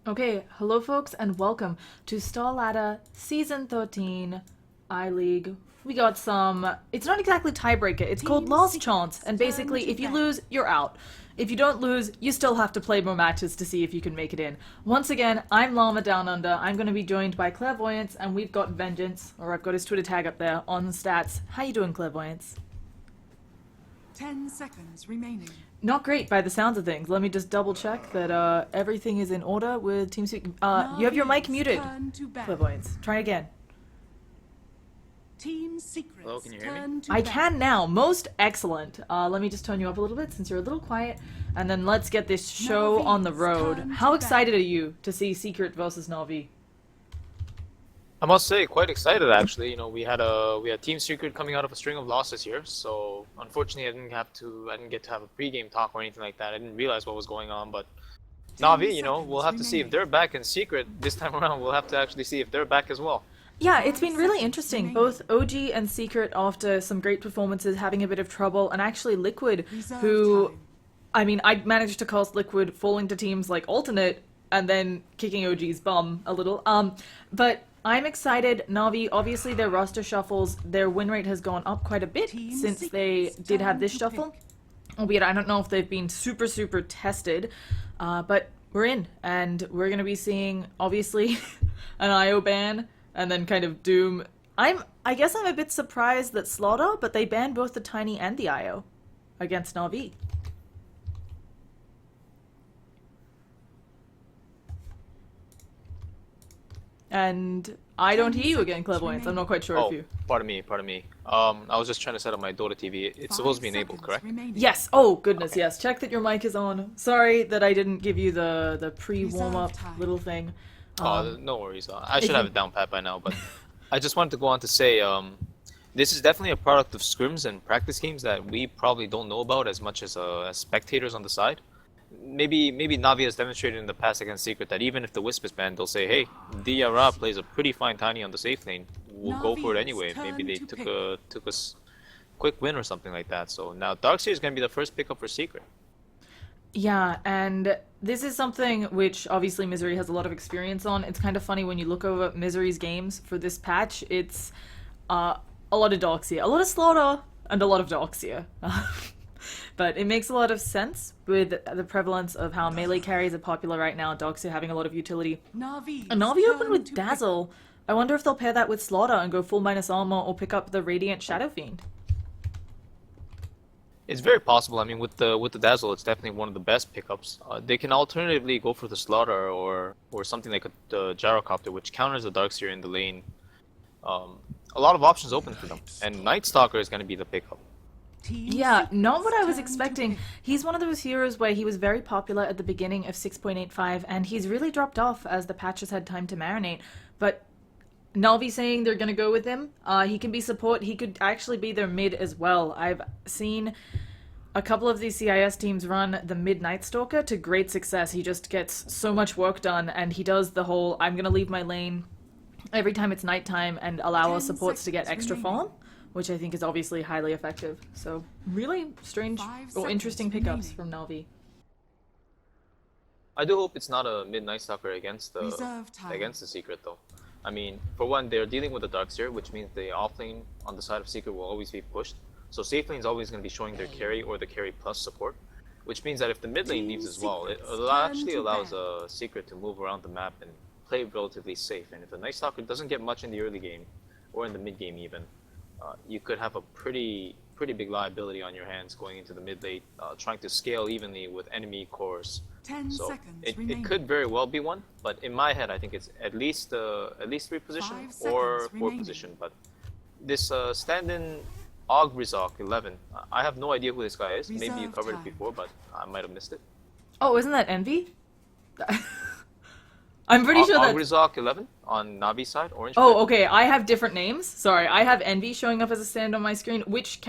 Okay, hello folks and welcome to Star Ladder Season 13 I-League. We got some, it's not exactly tiebreaker, it's called Last Chance, and basically if you lose, you're out. If you don't lose, you still have to play more matches to see if you can make it in. Once again, I'm Llama Down Under, I'm going to be joined by Clairvoyance, and we've got Vengeance, or I've got his Twitter tag up there, on the stats. How you doing, Clairvoyance? 10 seconds remaining. Not great by the sounds of things. Let me just double check that everything is in order with TeamSpeak. You have your mic muted. Clairvoyance. Try again. Team Secrets. Hello, can you hear me? I can now. Most excellent. Let me just turn you up a little bit since you're a little quiet. And then let's get this show on the road. How excited are you to see Secret versus Na'Vi? I must say, quite excited actually. You know, we had Team Secret coming out of a string of losses here, so unfortunately I didn't get to have a pre-game talk or anything like that. I didn't realize what was going on, but Na'Vi, you know, we'll have to see if they're back in Secret this time around. We'll have to actually see if they're back as well. Yeah, it's been really interesting. Both OG and Secret, after some great performances, having a bit of trouble, and actually Liquid, who, I mean, I managed to cast Liquid falling to teams like Alternate and then kicking OG's bum a little. But I'm excited. Na'Vi, obviously their roster shuffles, their win rate has gone up quite a bit since they did have this shuffle. Albeit I don't know if they've been super tested, but we're in, and we're going to be seeing, obviously, an IO ban, and then kind of Doom. I guess I'm a bit surprised that Slaughter, but they banned both the Tiny and the IO against Na'Vi. And I don't hear you again, Clairvoyance. I'm not quite sure if you... pardon me. I was just trying to set up my Dota TV. It's supposed to be enabled, correct? Yes. Oh, goodness, okay. Yes. Check that your mic is on. Sorry that I didn't give you the pre-warm-up little thing. No worries. I should have it down pat by now, but I just wanted to go on to say, this is definitely a product of scrims and practice games that we probably don't know about as much as spectators on the side. Maybe Na'Vi has demonstrated in the past against Secret that even if the Wisp is banned, they'll say, hey, Diarra plays a pretty fine Tiny on the safe lane. We'll go for it anyway. Maybe they took a quick win or something like that. So now Darkseer is going to be the first pickup for Secret. Yeah, and this is something which obviously Misery has a lot of experience on. It's kind of funny when you look over Misery's games for this patch. It's a lot of Darkseer, a lot of Slaughter, and a lot of Darkseer. But it makes a lot of sense with the prevalence of how melee carries are popular right now, Darkseer having a lot of utility. A Na'Vi open with Dazzle. I wonder if they'll pair that with Slaughter and go full minus armor or pick up the Radiant Shadow Fiend. It's very possible. I mean, with the Dazzle, it's definitely one of the best pickups. They can alternatively go for the Slaughter or something like a Gyrocopter, which counters the Darkseer in the lane. A lot of options open for them, and Night Stalker is going to be the pickup. Yeah, not what I was expecting. He's one of those heroes where he was very popular at the beginning of 6.85, and he's really dropped off as the patch has had time to marinate. But Na'Vi saying they're going to go with him. He can be support. He could actually be their mid as well. I've seen a couple of these CIS teams run the mid Night Stalker to great success. He just gets so much work done, and he does the whole, I'm going to leave my lane every time it's nighttime and allow our supports to get extra farm, which I think is obviously highly effective. So really strange or interesting pickups from Na'Vi. I do hope it's not a Midnight Stalker against the Secret though. I mean, for one, they're dealing with the Darkseer, which means the offlane on the side of Secret will always be pushed. So safe lane is always going to be showing their carry or the carry plus support, which means that if the mid lane leaves as well, it actually allows a Secret to move around the map and play relatively safe. And if the Night Stalker doesn't get much in the early game, or in the mid game even, you could have a pretty big liability on your hands going into the mid lane, trying to scale evenly with enemy cores. So it could very well be one, but in my head I think it's at least 3 position or 4 position. But this stand-in Ogrizok 11, I have no idea who this guy is. Maybe you covered it before, but I might have missed it. Oh, isn't that Envy? I'm pretty sure that... Ogrizok 11 on Navi's side, orange. Oh, okay. I have different names. Sorry, I have Envy showing up as a stand on my screen. Which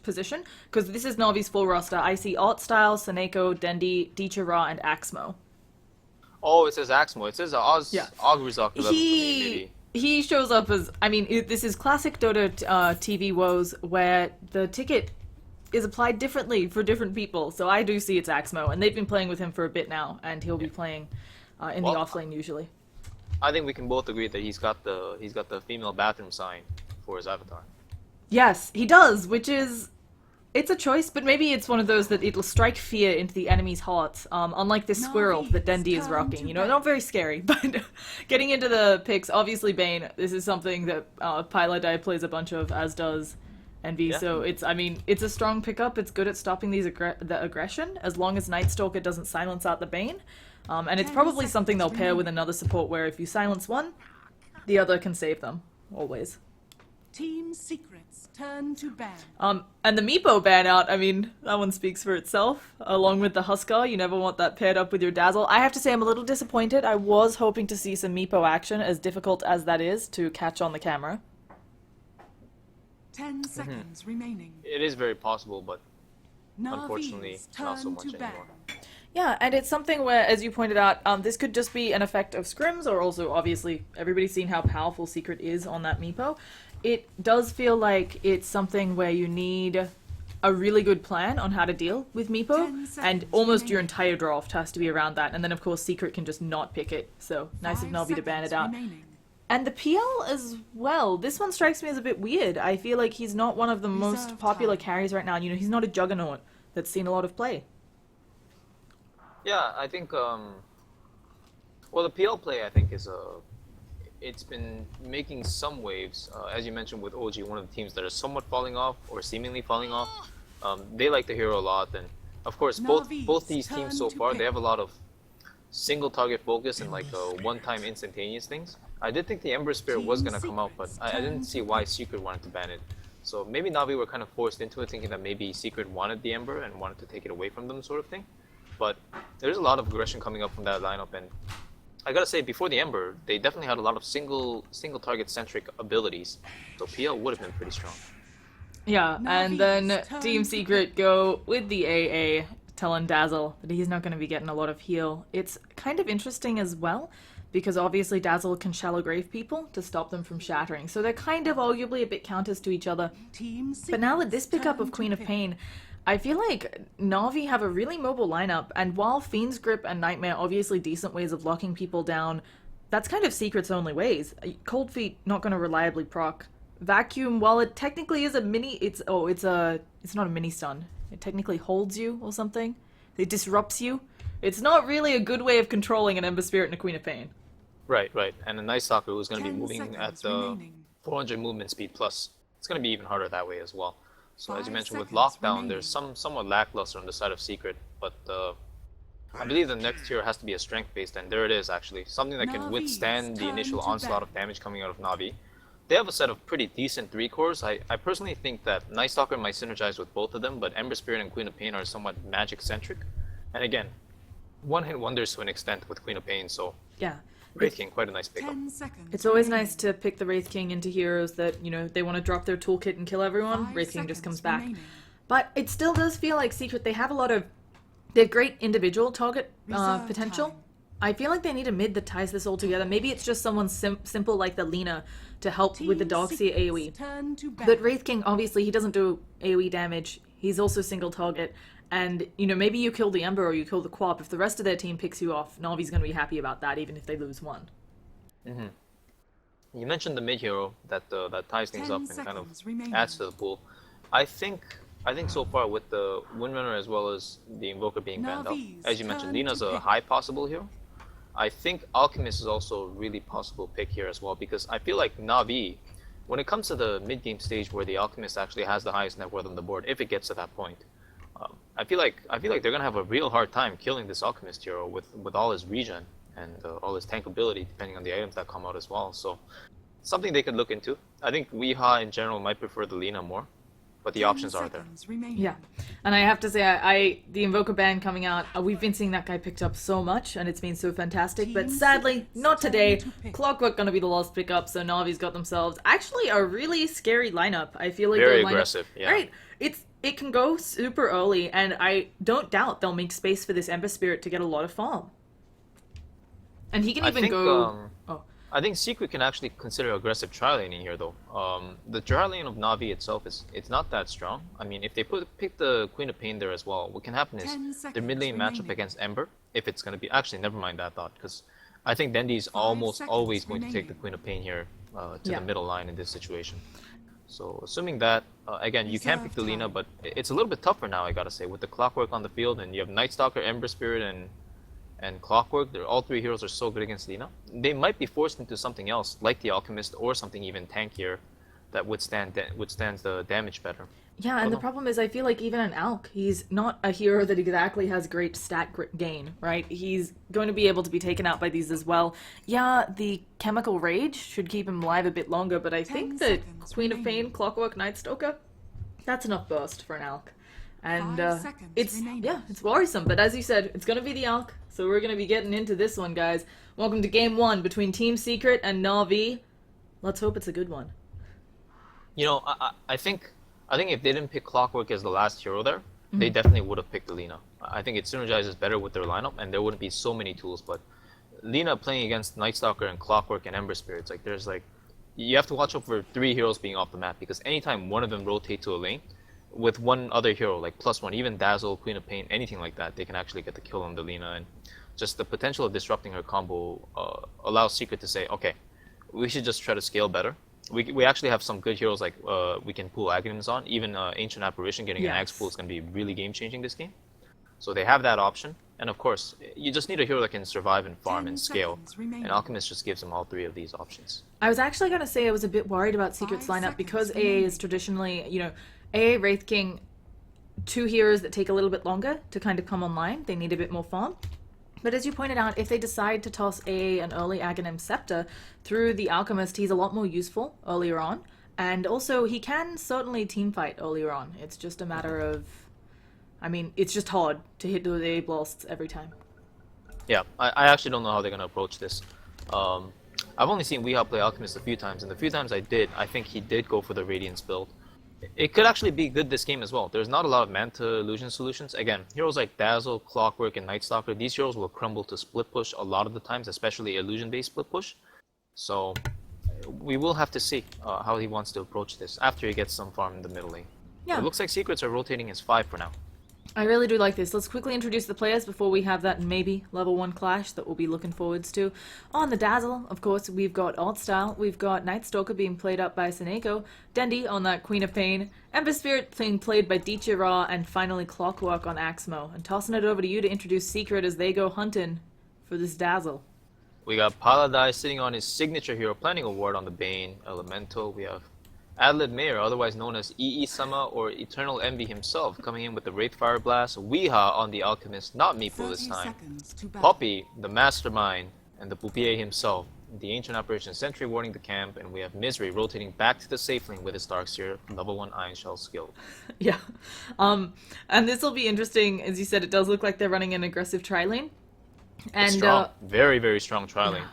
position? Because this is Navi's full roster. I see Art Style, Saneko, Dendi, Dichara, and Axmo. Oh, it says Axmo. It says Ogrizok 11 maybe. He shows up as... I mean, this is classic Dota TV woes where the ticket is applied differently for different people. So I do see it's Axmo, and they've been playing with him for a bit now, and he'll be playing in the Well, offlane usually. I think we can both agree that he's got the female bathroom sign for his avatar. Yes, he does, which is it's a choice, but maybe it's one of those that it'll strike fear into the enemy's hearts. Unlike this squirrel that Dendi is rocking, you know, not very scary. But getting into the picks, obviously Bane. This is something that Pylodai plays a bunch of, as does Envy. Yeah. So it's a strong pickup. It's good at stopping the aggression as long as Nightstalker doesn't silence out the Bane. And it's probably something they'll pair with another support where if you silence one, the other can save them always. Team secrets turn to ban. And the Meepo ban out, I mean, that one speaks for itself. Along with the Huskar, you never want that paired up with your Dazzle. I have to say I'm a little disappointed. I was hoping to see some Meepo action, as difficult as that is to catch on the camera. 10 seconds remaining. It is very possible, but Navi's unfortunately, not so turn much to ban. anymore. Yeah, and it's something where, as you pointed out, this could just be an effect of scrims, or also, obviously, everybody's seen how powerful Secret is on that Meepo. It does feel like it's something where you need a really good plan on how to deal with Meepo, and almost your entire draft has to be around that, and then of course Secret can just not pick it, so nice of 5 Navi to ban it out. remaining. And the PL as well, this one strikes me as a bit weird. I feel like he's not one of the most Reserve popular time. carries right now, you know, he's not a juggernaut that's seen a lot of play. Yeah, I think well, the PL play I think is it's been making some waves, as you mentioned with OG, one of the teams that are somewhat falling off or seemingly falling off. They like the hero a lot, and of course both these teams so far they have a lot of single target focus and like one-time instantaneous things. I did think the Ember Spirit was gonna come out, but I didn't see why Secret wanted to ban it. So maybe Navi were kind of forced into it, thinking that maybe Secret wanted the Ember and wanted to take it away from them, sort of thing. But there's a lot of aggression coming up from that lineup, and I gotta say, before the Ember, they definitely had a lot of single target centric abilities, so PL would have been pretty strong. Yeah, and then Team Secret go with the AA, telling Dazzle that he's not going to be getting a lot of heal. It's kind of interesting as well, because obviously Dazzle can shallow grave people to stop them from shattering, so they're kind of arguably a bit counters to each other. Team But now with secrets this pickup turn of to Queen of pick. Pain, I feel like Na'Vi have a really mobile lineup, and while Fiend's Grip and Nightmare are obviously decent ways of locking people down, that's kind of Secret's only ways. Cold Feet not going to reliably proc. Vacuum, while it technically is a mini, it's not a mini stun. It technically holds you or something. It disrupts you. It's not really a good way of controlling an Ember Spirit and a Queen of Pain. Right, right. And a Night Stalker who's going to be 10 moving at seconds the remaining. 400 movement speed plus. It's going to be even harder that way as well. So as you 5 mentioned with seconds Lockdown, remaining. there's somewhat lackluster on the side of Secret, but I believe the next tier has to be a strength based, and there it is actually. Something that can Navi's withstand the turn initial to onslaught bat. of damage coming out of Navi. They have a set of pretty decent 3 cores. I personally think that Night Stalker might synergize with both of them, but Ember Spirit and Queen of Pain are somewhat magic centric. And again, one hit wonders to an extent with Queen of Pain, so Yeah. Wraith King, quite a nice pickup. 10 seconds. It's always remaining. nice to pick the Wraith King into heroes that, you know, they want to drop their toolkit and kill everyone. 5 Wraith King just seconds comes back. remaining. But it still does feel like Secret, they have a lot of... They're great individual target Reserve potential. time. I feel like they need a mid that ties this all together. Maybe it's just someone simple like the Lina to help with the Team Darkseer secrets AoE. turn to ban. But Wraith King, obviously, he doesn't do AoE damage. He's also single target. And, you know, maybe you kill the Ember or you kill the Quap. If the rest of their team picks you off, Navi's going to be happy about that, even if they lose one. You mentioned the mid hero that ties things 10 up and kind of seconds remaining. adds to the pool. I think so far with the Windrunner as well as the Invoker being banned out, Navi's as you mentioned, turn Lina's to a pick. high possible hero. I think Alchemist is also a really possible pick here as well, because I feel like Navi, when it comes to the mid game stage where the Alchemist actually has the highest net worth on the board, if it gets to that point, I feel like they're gonna have a real hard time killing this Alchemist hero with all his regen and all his tank ability, depending on the items that come out as well. So something they could look into. I think Weeha in general might prefer the Lina more, but the 10 options are there. seconds remaining. Yeah, and I have to say, the Invoker ban coming out, we've been seeing that guy picked up so much, and it's been so fantastic, but Team sadly, secrets not turn today. to pick. Clockwork gonna be the last pickup, so Navi's got themselves actually a really scary lineup. I feel like Very their lineup- aggressive, yeah. Right, it can go super early, and I don't doubt they'll make space for this Ember Spirit to get a lot of farm. And he can I even think go... oh. I think Secret can actually consider aggressive tri-laning here though. The tri-lane of Navi itself it's not that strong. I mean, if they pick the Queen of Pain there as well, what can happen is 10 their mid lane seconds matchup remaining. against Ember if it's going to be... Actually, never mind that thought, because I think Dendi's almost always going to take the Queen of Pain here to the middle line in this situation. So assuming that, again, you can pick the Lina, but it's a little bit tougher now, I gotta say, with the Clockwork on the field, and you have Night Stalker, Ember Spirit, and Clockwork. All three heroes are so good against Lina. They might be forced into something else, like the Alchemist, or something even tankier that withstands the damage better. Yeah, and the problem is I feel like even an Alk, he's not a hero that exactly has great stat gain, right? He's going to be able to be taken out by these as well. Yeah, the Chemical Rage should keep him alive a bit longer, but I think that Queen of Pain, Clockwork, Night Stalker, that's enough burst for an Alk. And it's worrisome, but as you said, it's going to be the Alk, so we're going to be getting into this one, guys. Welcome to Game 1 between Team Secret and Na'Vi. Let's hope it's a good one. You know, I think if they didn't pick Clockwork as the last hero there, they definitely would have picked the Lina. I think it synergizes better with their lineup, and there wouldn't be so many tools. But Lina playing against Night Stalker and Clockwork and Ember Spirits, you have to watch out for 3 heroes being off the map, because anytime one of them rotate to a lane with one other hero, like +1, even Dazzle, Queen of Pain, anything like that, they can actually get the kill on the Lina. And just the potential of disrupting her combo allows Secret to say, okay, we should just try to scale better. We actually have some good heroes, like we can pull Aghanims on. Even Ancient Apparition getting an Axe pull is going to be really game-changing this game. So they have that option. And of course, you just need a hero that can survive and farm and scale. And Alchemist just gives them all 3 of these options. I was actually going to say I was a bit worried about Secret's lineup because AA is traditionally, AA, Wraith King, 2 heroes that take a little bit longer to kind of come online. They need a bit more farm. But as you pointed out, if they decide to toss an early Aghanim Scepter through the Alchemist, he's a lot more useful earlier on. And also, he can certainly teamfight earlier on. It's just a matter of... it's just hard to hit those AA blasts every time. Yeah, I actually don't know how they're going to approach this. I've only seen Weehaw play Alchemist a few times, and the few times I think he did go for the Radiance build. It could actually be good this game as well. There's not a lot of Manta illusion solutions. Again, heroes like Dazzle, Clockwork, and Night Stalker, these heroes will crumble to split push a lot of the times, especially illusion-based split push. So we will have to see how he wants to approach this after he gets some farm in the middle lane. Yeah. It looks like Secrets are rotating as 5 for now. I really do like this. Let's quickly introduce the players before we have that maybe level 1 clash that we'll be looking forwards to. On the Dazzle, of course, we've got Alt Style, we've got Night Stalker being played up by Seneko, Dendi on that Queen of Pain, Ember Spirit being played by Dicha Ra, and finally Clockwork on Axmo. And tossing it over to you to introduce Secret as they go hunting for this Dazzle. We got Paladai sitting on his signature hero planning a ward on the Bane Elemental. We have Adlid Mayor, otherwise known as Sama or Eternal Envy himself, coming in with the Wraith Fire Blast, Weehaw on the Alchemist, not Meeple this time, Poppy, the Mastermind, and the Pupier himself, the Ancient Apparition Sentry warding the camp, and we have Misery rotating back to the safe lane with his Darkseer level 1 Iron Shell skill. Yeah, and this will be interesting. As you said, it does look like they're running an aggressive tri-lane. And strong. Very, very strong tri-lane. Yeah.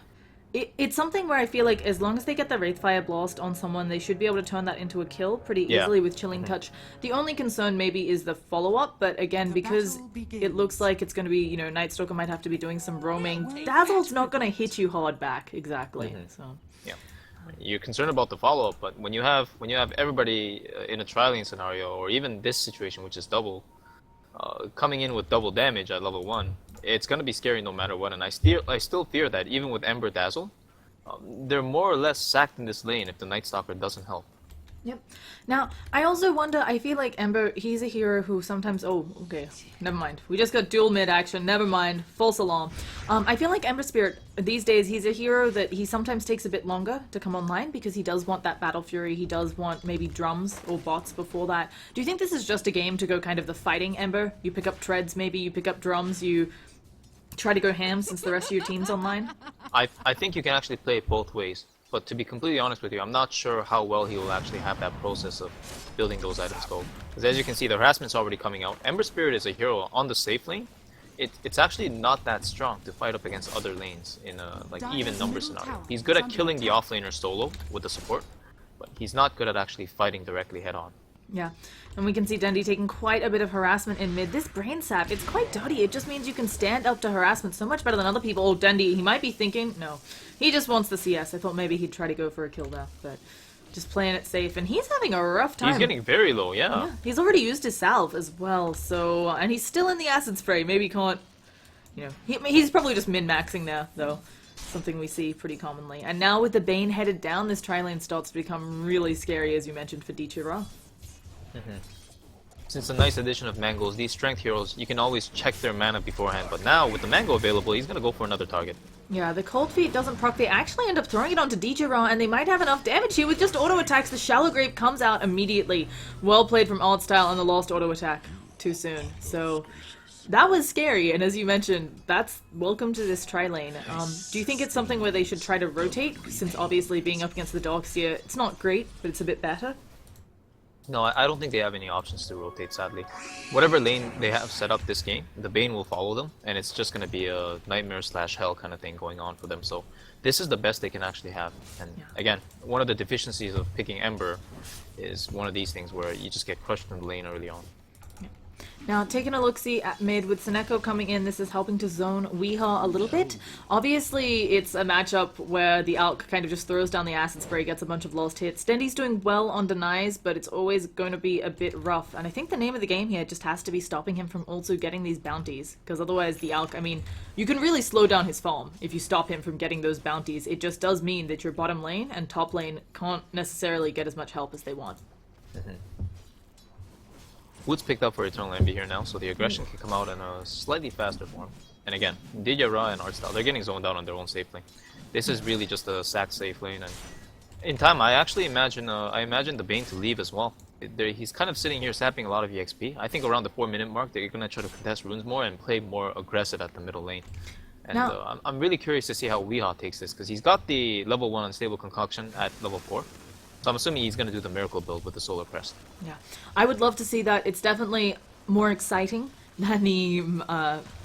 It's something where I feel like as long as they get the Wraithfire Blast on someone, they should be able to turn that into a kill pretty easily with Chilling Touch. The only concern maybe is the follow-up, but again, because it looks like it's going to be, Night Stalker might have to be doing some roaming. Dazzle's not going to hit you hard back, exactly. So yeah, you're concerned about the follow-up, but when you have everybody in a tri-lane scenario, or even this situation, which is double, coming in with double damage at level 1, it's going to be scary no matter what. And I still fear that even with Ember Dazzle, they're more or less sacked in this lane if the Night Stalker doesn't help. Yep. Now, I also wonder, I feel like Ember, he's a hero who sometimes... Oh, okay. Never mind. We just got dual mid action. Never mind. False alarm. I feel like Ember Spirit, these days, he's a hero that he sometimes takes a bit longer to come online because he does want that Battle Fury. He does want maybe drums or bots before that. Do you think this is just a game to go kind of the fighting Ember? You pick up treads, maybe. You pick up drums. You try to go ham since the rest of your team's online? I think you can actually play it both ways. But to be completely honest with you, I'm not sure how well he will actually have that process of building those items go. Because as you can see, the harassment's already coming out. Ember Spirit is a hero on the safe lane. It's actually not that strong to fight up against other lanes in a even number scenario. He's good at killing the offlaner solo with the support, but he's not good at actually fighting directly head on. Yeah, and we can see Dendi taking quite a bit of harassment in mid. This brain sap, it's quite dirty. It just means you can stand up to harassment so much better than other people. Oh, Dendi, he might be thinking, no, he just wants the CS. I thought maybe he'd try to go for a kill death, but just playing it safe. And he's having a rough time. He's getting very low, yeah. He's already used his salve as well, so, and he's still in the acid spray. Maybe you know, he's probably just min-maxing there, though. Something we see pretty commonly. And now with the Bane headed down, this tri-lane starts to become really scary, as you mentioned, for Dichira. Since the nice addition of Mangos, these strength heroes, you can always check their mana beforehand. But now, with the Mango available, he's gonna go for another target. Yeah, the Cold Feet doesn't proc. They actually end up throwing it onto Dichira, and they might have enough damage here with just auto attacks. The Shallow Grave comes out immediately. Well played from Odd Style on the lost auto attack too soon. So that was scary, and as you mentioned, that's welcome to this tri-lane. Do you think it's something where they should try to rotate, since obviously being up against the Darkseer, it's not great, but it's a bit better? No, I don't think they have any options to rotate, sadly. Whatever lane they have set up this game, the Bane will follow them, and it's just gonna be a nightmare/hell kind of thing going on for them. So this is the best they can actually have. And again, one of the deficiencies of picking Ember is one of these things where you just get crushed in the lane early on. Now, taking a look-see at mid, with Seneko coming in, this is helping to zone Weehaw a little bit. Obviously, it's a matchup where the Alk kind of just throws down the acid spray, gets a bunch of lost hits. Dendy's doing well on denies, but it's always going to be a bit rough. And I think the name of the game here just has to be stopping him from also getting these bounties. Because otherwise, the Alk, I mean, you can really slow down his farm if you stop him from getting those bounties. It just does mean that your bottom lane and top lane can't necessarily get as much help as they want. Wood's picked up for Eternal Envy here now, so the aggression can come out in a slightly faster form. And again, Didyara and Artstyle, they're getting zoned out on their own safe lane. This is really just a sack safe lane, and in time, I actually imagine the Bane to leave as well. He's kind of sitting here sapping a lot of EXP. I think around the 4-minute mark, they're gonna try to contest runes more and play more aggressive at the middle lane. And I'm really curious to see how Weehaw takes this, because he's got the level 1 unstable concoction at level 4. So I'm assuming he's going to do the Miracle build with the Solar Crest. Yeah. I would love to see that. It's definitely more exciting than the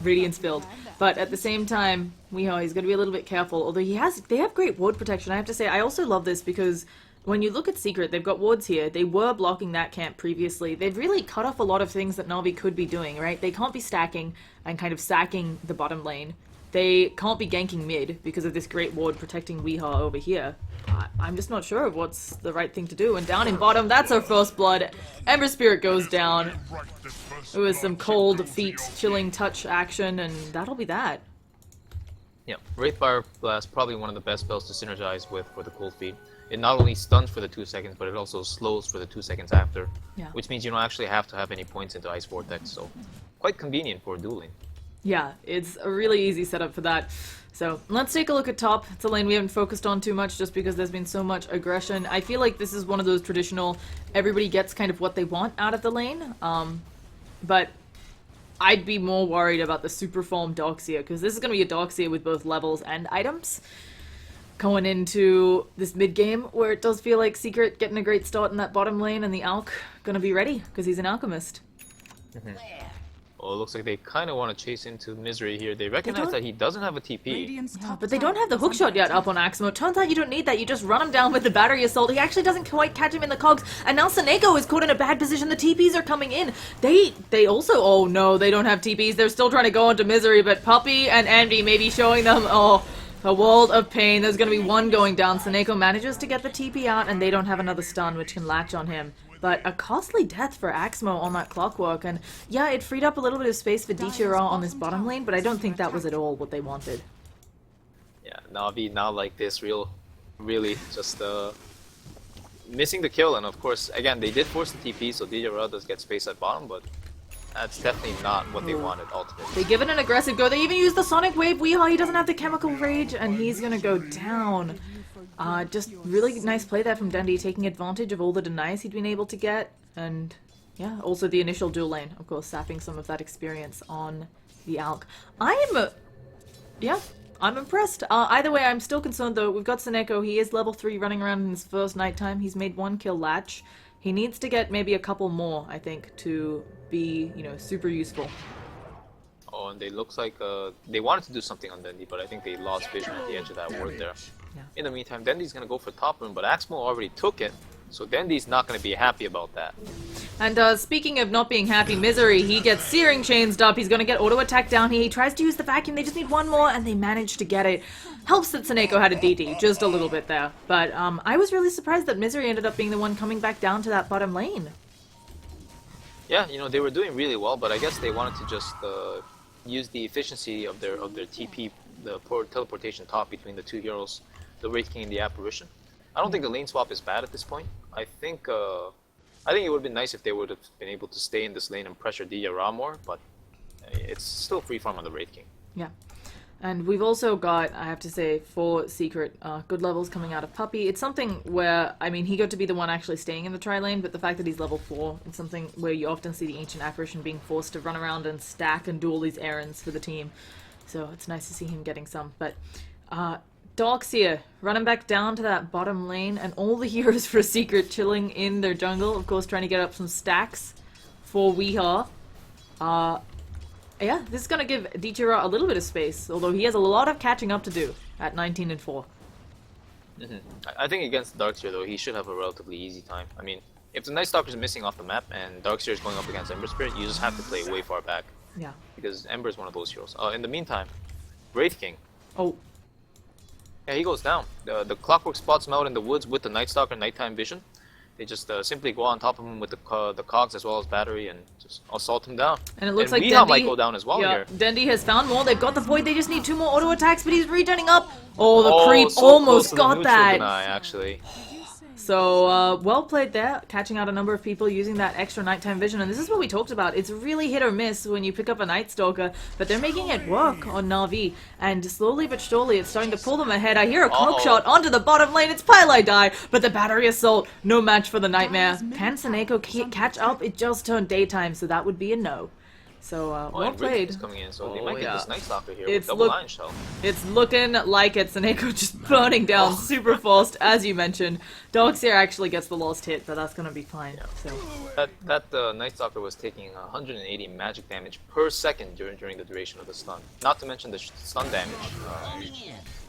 Radiance build. But at the same time, Weehaw, he's going to be a little bit careful. Although they have great ward protection. I have to say, I also love this because when you look at Secret, they've got wards here. They were blocking that camp previously. They've really cut off a lot of things that Na'Vi could be doing, right? They can't be stacking and kind of sacking the bottom lane. They can't be ganking mid because of this great ward protecting Weehaw over here. I'm just not sure of what's the right thing to do. And down in bottom, that's our first blood. Ember Spirit goes down. It was some cold feet, chilling touch action, and that'll be that. Yeah, Wraithfire Blast, probably one of the best spells to synergize with for the cold feet. It not only stuns for the 2 seconds, but it also slows for the 2 seconds after. Yeah. Which means you don't actually have to have any points into Ice Vortex, so quite convenient for dueling. Yeah, it's a really easy setup for that. So let's take a look at top. It's a lane we haven't focused on too much just because there's been so much aggression. I feel like this is one of those traditional, everybody gets kind of what they want out of the lane. But I'd be more worried about the super form Darkseer, because this is going to be a Darkseer with both levels and items. Going into this mid-game where it does feel like Secret getting a great start in that bottom lane, and the Alk going to be ready because he's an alchemist. Oh, it looks like they kind of want to chase into Misery here. They recognize that he doesn't have a TP. Yeah, but they don't have the hookshot yet up on Axmo. Turns out you don't need that. You just run him down with the battery assault. He actually doesn't quite catch him in the cogs. And now Seneko is caught in a bad position. The TPs are coming in. They also... Oh, no, they don't have TPs. They're still trying to go into Misery. But Puppy and Envy may be showing them... Oh, a world of pain. There's going to be one going down. Seneko manages to get the TP out, and they don't have another stun, which can latch on him. But a costly death for Axmo on that clockwork, and yeah, it freed up a little bit of space for Dichira on this bottom lane, but I don't think that was at all what they wanted. Yeah, Na'Vi not like this, really just missing the kill, and of course, again, they did force the TP, so Dichira does get space at bottom, but that's definitely not what they wanted ultimately. They give it an aggressive go. They even use the Sonic Wave. Weehaw, he doesn't have the Chemical Rage, and he's gonna go down. Just really nice play there from Dundee, taking advantage of all the denies he'd been able to get, and yeah, also the initial dual lane, of course, sapping some of that experience on the Alk. I'm impressed. Either way, I'm still concerned though. We've got Seneko. He is level 3 running around in his first nighttime. He's made 1 kill latch. He needs to get maybe a couple more, I think, to be, you know, super useful. Oh, and they looks like they wanted to do something on Dundee, but I think they lost vision at the edge of that ward there. Yeah. In the meantime, Dendy's gonna go for top rune, but Axmo already took it, so Dendy's not gonna be happy about that. And speaking of not being happy, Misery, he gets Searing Chainsed up. He's gonna get auto attack down here. He tries to use the vacuum. They just need one more, and they manage to get it. Helps that Seneko had a DD, just a little bit there. But I was really surprised that Misery ended up being the one coming back down to that bottom lane. Yeah, you know, they were doing really well, but I guess they wanted to just use the efficiency of their TP, teleportation top between the two heroes, the Wraith King and the Apparition. I don't think the lane swap is bad at this point. I think it would have been nice if they would have been able to stay in this lane and pressure Ra more, but it's still free farm on the Wraith King. Yeah. And we've also got, I have to say, 4 secret good levels coming out of Puppy. It's something where, I mean, he got to be the one actually staying in the tri-lane, but the fact that he's level 4, it's something where you often see the Ancient Apparition being forced to run around and stack and do all these errands for the team. So it's nice to see him getting some. But Darkseer running back down to that bottom lane, and all the heroes for Secret chilling in their jungle, of course trying to get up some stacks for Weehaw. Yeah, this is going to give Dichira a little bit of space, although he has a lot of catching up to do at 19 and 4. I think against Darkseer, though, he should have a relatively easy time. I mean, if the Night Stalker is missing off the map and Darkseer is going up against Ember Spirit, you just have to play way far back. Yeah. Because Ember is one of those heroes. In the meantime, Wraith King. Oh. Yeah, he goes down. The Clockwork spots him out in the woods with the Night Stalker Nighttime Vision. They just simply go on top of him with the cogs as well as battery and just assault him down. And it looks like Weehaw Dendi might go down as well here. Dendi has found more. They've got the void. They just need 2 more auto attacks, but he's returning up. Oh, the creep so almost close to the got neutral that. deny, actually. So, well played there, catching out a number of people using that extra nighttime vision, and this is what we talked about. It's really hit or miss when you pick up a Night Stalker, but they're making it work on Na'Vi, and slowly but surely it's starting to pull them ahead. I hear a cloak shot onto the bottom lane, it's Pylai Die, but the Battery Assault, no match for the Nightmare. Can Seneko catch up? It just turned daytime, so that would be a no. So, well played. Is coming in, so they might get this Night Stalker here It's with double Lion Shell. It's looking like it. Seneko just burning down super fast, as you mentioned. Darkseer actually gets the last hit, but that's gonna be fine. Yeah. So That Night Stalker was taking 180 magic damage per second during the duration of the stun. Not to mention the stun damage.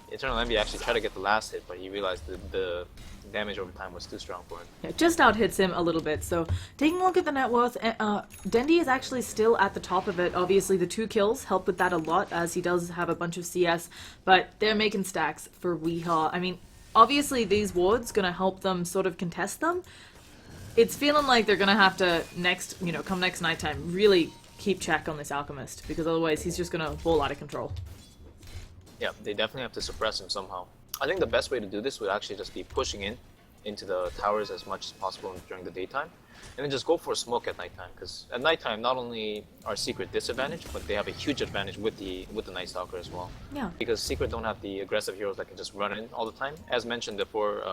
Eternal Envy actually tried to get the last hit, but he realized the damage over time was too strong for him. yeah, just out hits him a little bit. So taking a look at the net worth, Dendi is actually still at the top of it. Obviously the 2 kills help with that a lot, as he does have a bunch of CS, but they're making stacks for Weehaw. I mean, obviously these wards gonna help them sort of contest them. It's feeling like they're gonna have to come next nighttime, really keep check on this Alchemist, because otherwise he's just gonna ball out of control. Yeah, they definitely have to suppress him somehow. I think the best way to do this would actually just be pushing into the towers as much as possible during the daytime, and then just go for a smoke at nighttime. Because at nighttime, not only are Secret disadvantaged, but they have a huge advantage with the Night Stalker as well. Yeah. Because Secret don't have the aggressive heroes that can just run in all the time. As mentioned before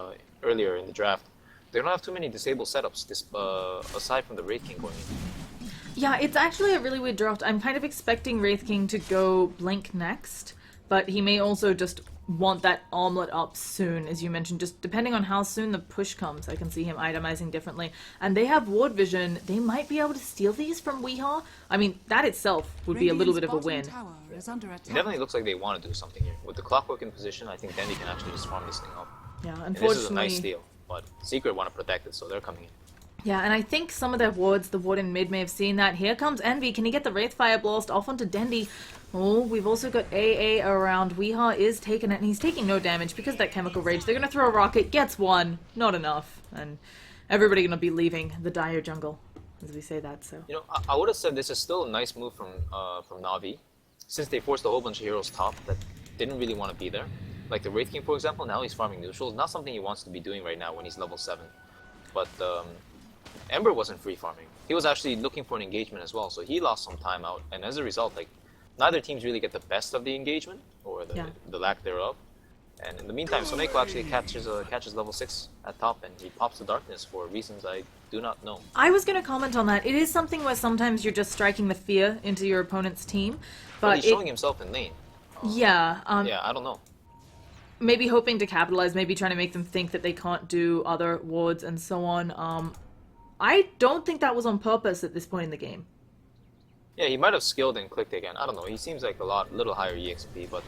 earlier in the draft, they don't have too many disabled setups aside from the Wraith King going in. Yeah, it's actually a really weird draft. I'm kind of expecting Wraith King to go Blink next, but he may also just want that armlet up soon, as you mentioned, just depending on how soon the push comes. I can see him itemizing differently. And they have ward vision. They might be able to steal these from Weehaw. I mean, that itself would be a little bit of a win. It definitely looks like they want to do something here. With the Clockwork in position, I think Dendi can actually just farm this thing up. Yeah, And unfortunately. this is a nice steal, but Secret want to protect it, so they're coming in. Yeah, and I think some of their wards, the ward in mid may have seen that. Here comes Envy. Can he get the Wraithfire Blast off onto Dendi? Oh, we've also got AA around. Weehaw is taking it, and he's taking no damage because of that Chemical Rage. They're going to throw a rocket, gets one, not enough. And everybody going to be leaving the dire jungle, as we say that, so. You know, I would have said this is still a nice move from Na'Vi, since they forced a whole bunch of heroes top that didn't really want to be there. Like the Wraith King, for example, now he's farming neutrals. Not something he wants to be doing right now when he's level 7. But Ember wasn't free farming. He was actually looking for an engagement as well, so he lost some time out. And as a result, like, neither teams really get the best of the engagement, or the lack thereof. And in the meantime, Soneko actually catches level 6 at top, and he pops the darkness for reasons I do not know. I was going to comment on that. It is something where sometimes you're just striking the fear into your opponent's team. But he's showing himself in lane. Yeah. Yeah, I don't know. Maybe hoping to capitalize, maybe trying to make them think that they can't do other wards and so on. I don't think that was on purpose at this point in the game. Yeah, he might have skilled and clicked again. I don't know. He seems like a little higher EXP, but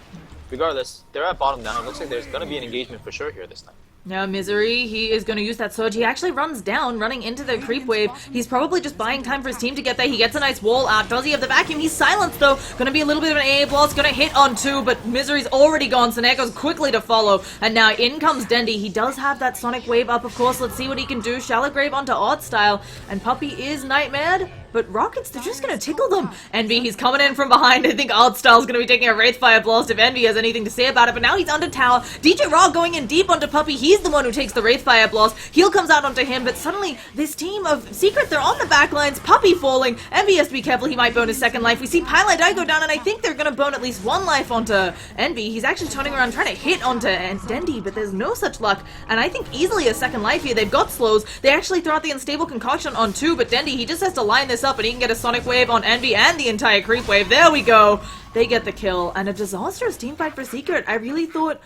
regardless, they're at bottom now. It looks like there's going to be an engagement for sure here this time. Now, Misery, he is going to use that surge. He actually runs down, running into the creep wave. He's probably just buying time for his team to get there. He gets a nice wall out. Does he have the vacuum? He's silenced, though. Going to be a little bit of an AA blast. Going to hit on 2, but Misery's already gone. Seneco's quickly to follow. And now in comes Dendi. He does have that Sonic Wave up, of course. Let's see what he can do. Shallow Grave onto Art Style. And Puppy is nightmared. but Rockets, they're just gonna tickle them. Envy, he's coming in from behind. I think Artstyle's gonna be taking a Wraithfire Blast if Envy has anything to say about it, but now he's under tower. DJ Raw going in deep onto Puppey. He's the one who takes the Wraithfire Blast. Heal comes out onto him, but suddenly this team of Secret, they're on the back lines. Puppey falling. Envy has to be careful. He might bone his second life. We see Pylai Die go down, and I think they're gonna bone at least one life onto Envy. He's actually turning around trying to hit onto Dendy, but there's no such luck, and I think easily a second life here. They've got slows. They actually throw out the Unstable Concoction on 2, but Dendy, he just has to line this up, and he can get a Sonic Wave on Envy and the entire Creep Wave. There we go. They get the kill, and a disastrous team fight for Secret. I really thought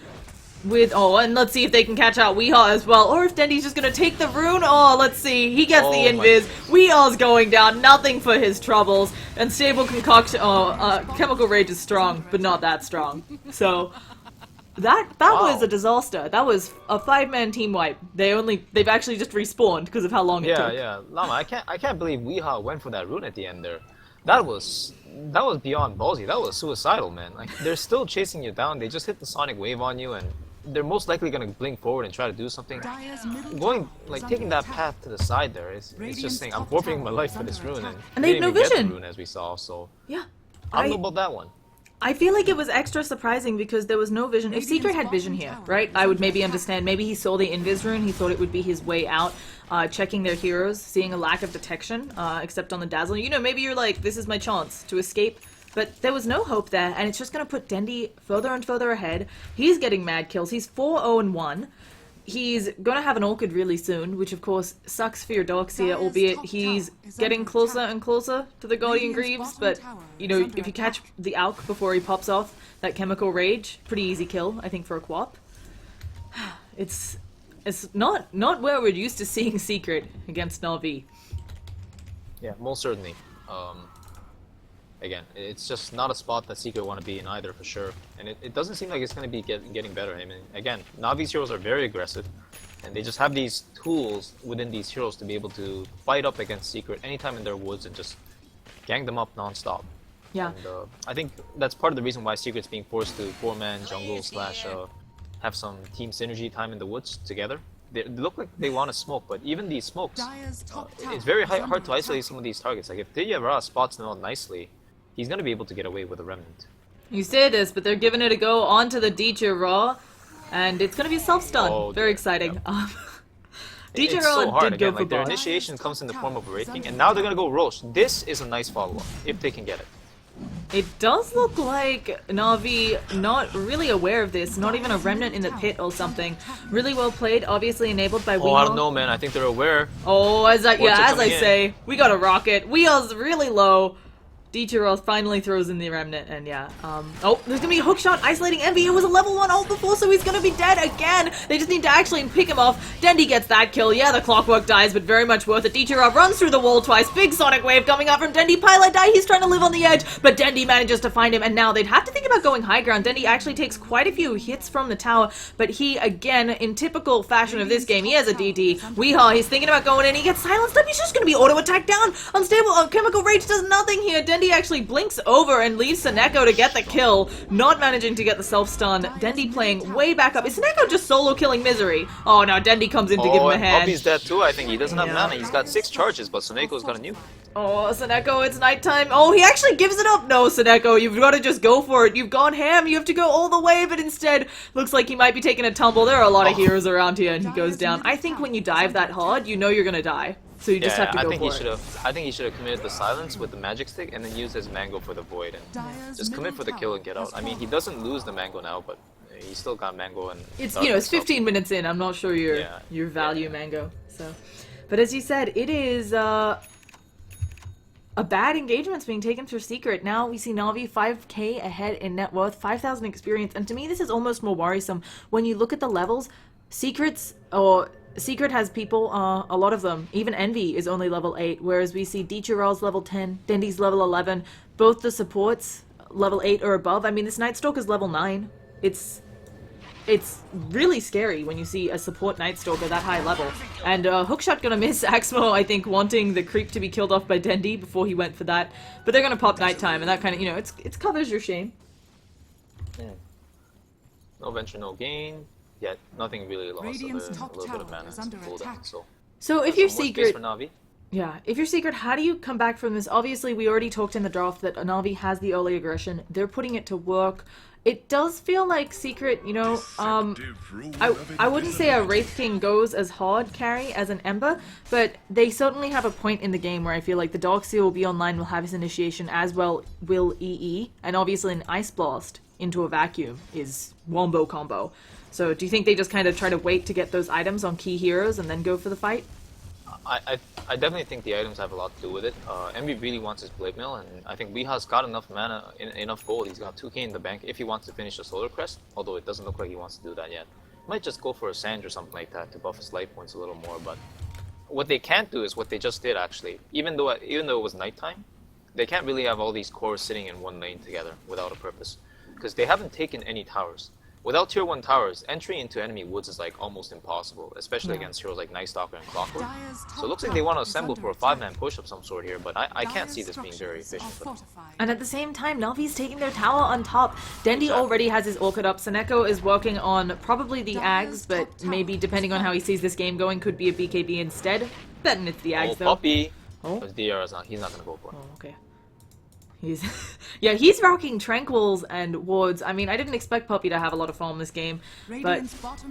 with, oh, and let's see if they can catch out Weehaw as well, or if Dendy's just gonna take the rune. Oh, let's see. He gets the invis. Weehaw's going down. Nothing for his troubles. Unstable Concoction. Oh, Chemical Rage is strong, but not that strong. So that was a disaster. That was a 5-man team wipe. They've actually just respawned because of how long it took. Yeah. Llama, I can't believe Weehaw went for that rune at the end there. That was beyond ballsy. That was suicidal, man. Like, they're still chasing you down. They just hit the Sonic Wave on you, and they're most likely gonna blink forward and try to do something. Taking that path to the side there is, it's just saying, I'm forfeiting my life for this rune, and they have no didn't even get vision, the rune as we saw. So yeah, I don't know about that one. I feel like it was extra surprising because there was no vision. If Secret had vision here, right, I would maybe understand. Maybe he saw the invis rune, he thought it would be his way out, checking their heroes, seeing a lack of detection, except on the Dazzle. You know, maybe you're like, this is my chance to escape. But there was no hope there, and it's just going to put Dendy further and further ahead. He's getting mad kills. He's 4-0-1. He's going to have an Orchid really soon, which of course sucks for your Darkseer, albeit he's getting closer and closer to the Guardian Greaves. But, you know, if you catch the Alk before he pops off that Chemical Rage, pretty easy kill, I think, for a Quap. It's not where we're used to seeing Secret against Na'Vi. Yeah, most certainly. Again, it's just not a spot that Secret want to be in either, for sure. And it doesn't seem like it's going to be getting better. I mean, again, Navi's heroes are very aggressive, and they just have these tools within these heroes to be able to fight up against Secret anytime in their woods and just gang them up non-stop. Yeah. And I think that's part of the reason why Secret's being forced to 4-man jungle / have some team synergy time in the woods together. They look like they want to smoke, but even these smokes, it's very hard to isolate some of these targets. Like, if Ra spots them out nicely, he's going to be able to get away with a Remnant. You say this, but they're giving it a go onto the DJ Raw, and it's going to be self-stun. Oh, very exciting. Yeah. DJ it's Raw so hard. did Again, go like, for their bot. initiation comes in the form of a Wraith King, and now they're going to go Roche. This is a nice follow-up, if they can get it. It does look like Na'Vi not really aware of this, not even a Remnant in the pit or something. Really well played, obviously enabled by Weehaw. Oh, I don't know, man. I think they're aware. Oh, as I in. say, we got a rocket. Weeha's really low. D2 finally throws in the Remnant, and yeah. Oh, there's gonna be a hook shot isolating Envy. It was a level 1 ult before, so he's gonna be dead again. They just need to actually pick him off. Dendy gets that kill. Yeah, the Clockwork dies, but very much worth it. D2 runs through the wall twice. Big Sonic Wave coming out from Dendy. Pilot die. He's trying to live on the edge, but Dendy manages to find him, and now they'd have to think about going high ground. Dendy actually takes quite a few hits from the tower, but he, again, in typical fashion of this game, he has a DD. Weehaw, he's thinking about going in. He gets silenced up. He's just gonna be auto-attacked down. Unstable. Chemical Rage does nothing here. Dendy actually blinks over and leaves Seneko to get the kill, not managing to get the self-stun. Dendy playing way back up. Is Seneko just solo killing Misery? Oh, now Dendy comes in to give him a hand. Puppey's dead too, I think. He doesn't have mana. He's got 6 charges, but Seneko's got a nuke. Oh, Seneko, it's nighttime. Oh, he actually gives it up. No, Seneko, you've got to just go for it. You've gone ham. You have to go all the way, but instead, looks like he might be taking a tumble. There are a lot of heroes around here, and he goes down. I think when you dive that hard, you know you're gonna die. So you just have to go for it. I think he should have committed the silence with the magic stick and then use his mango for the void and just commit for the kill and get out. I mean, he doesn't lose the mango now, but he's still got mango and it's, you know, it's 15 minutes in. I'm not sure your value mango. So, but as you said, it is a bad engagement's being taken for Secret. Now we see Na'Vi 5k ahead in net worth, 5,000 experience, and to me this is almost more worrisome when you look at the levels. Secret has people, a lot of them. Even Envy is only level 8, whereas we see Dichiral's level 10, Dendy's level 11. Both the supports level 8 or above. I mean, this Night Stalker's level 9. It's really scary when you see a support Night Stalker that high level. And Hookshot gonna miss Axmo, I think, wanting the creep to be killed off by Dendy before he went for that. But they're gonna pop Nighttime, and that kind of, you know, it covers your shame. No venture, no gain. Yet nothing really lost. A little bit of mana to pull down. So if you're Secret, for Na'Vi. Yeah, if you're Secret, how do you come back from this? Obviously, we already talked in the draft that Navi has the early aggression. They're putting it to work. It does feel like Secret, you know, I wouldn't say a Wraith King goes as hard carry as an Ember, but they certainly have a point in the game where I feel like the Darkseer will be online, will have his initiation, as well will EE, and obviously an Ice Blast into a vacuum is wombo combo. So do you think they just kind of try to wait to get those items on key heroes and then go for the fight? I definitely think the items have a lot to do with it. Envy really wants his Blade Mail, and I think Weeha's got enough mana, enough gold. He's got 2k in the bank if he wants to finish the Solar Crest, although it doesn't look like he wants to do that yet. Might just go for a Sand or something like that to buff his life points a little more, but what they can't do is what they just did actually. Even though it was nighttime, they can't really have all these cores sitting in one lane together without a purpose, because they haven't taken any towers. Without tier 1 towers, entry into enemy woods is like almost impossible, especially against heroes like Night Stalker and Clockwork. So it looks like they want to assemble for a 5-man push of some sort here, but I can't see this being very efficient for them. And at the same time, Navi's taking their tower on top. Dendi already has his Orchid up. Seneko is working on probably the Ags, but maybe depending on how he sees this game going, could be a BKB instead. Betting it's the Ags though. Puppy! Oh, He's not gonna go for it. oh okay. Yeah, he's rocking Tranquils and Wards. I mean, I didn't expect Puppy to have a lot of farm this game, but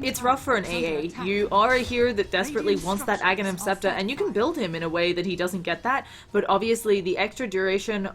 it's rough for an AA. You are a hero that desperately wants that Aghanim Scepter, and you can build him in a way that he doesn't get that, but obviously the extra duration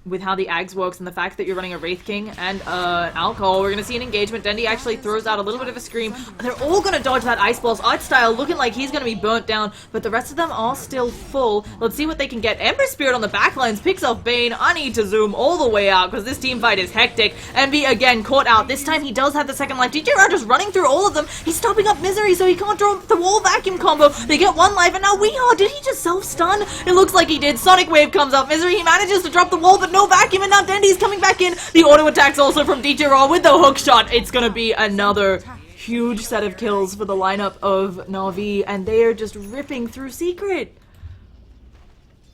with how the Ags works and the fact that you're running a Wraith King and Alcohol, we're going to see an engagement. Dendi actually throws out a little bit of a scream. They're all going to dodge that Ice Blast. Art Style looking like he's going to be burnt down, but the rest of them are still full. Let's see what they can get. Ember Spirit on the backlines picks off Bane. I need to zoom all the way out because this team fight is hectic. Envy again caught out. This time he does have the second life. DJ just running through all of them. He's stopping up Misery so he can't draw the wall vacuum combo. They get one life, and now Weehaw, did he just self-stun? It looks like he did. Sonic Wave comes up. Misery, he manages to drop the wall, but no vacuum, and now Dendi's coming back in. The auto attacks also from DJ Raw with the hook shot. It's gonna be another huge set of kills for the lineup of Na'Vi, and they are just ripping through Secret.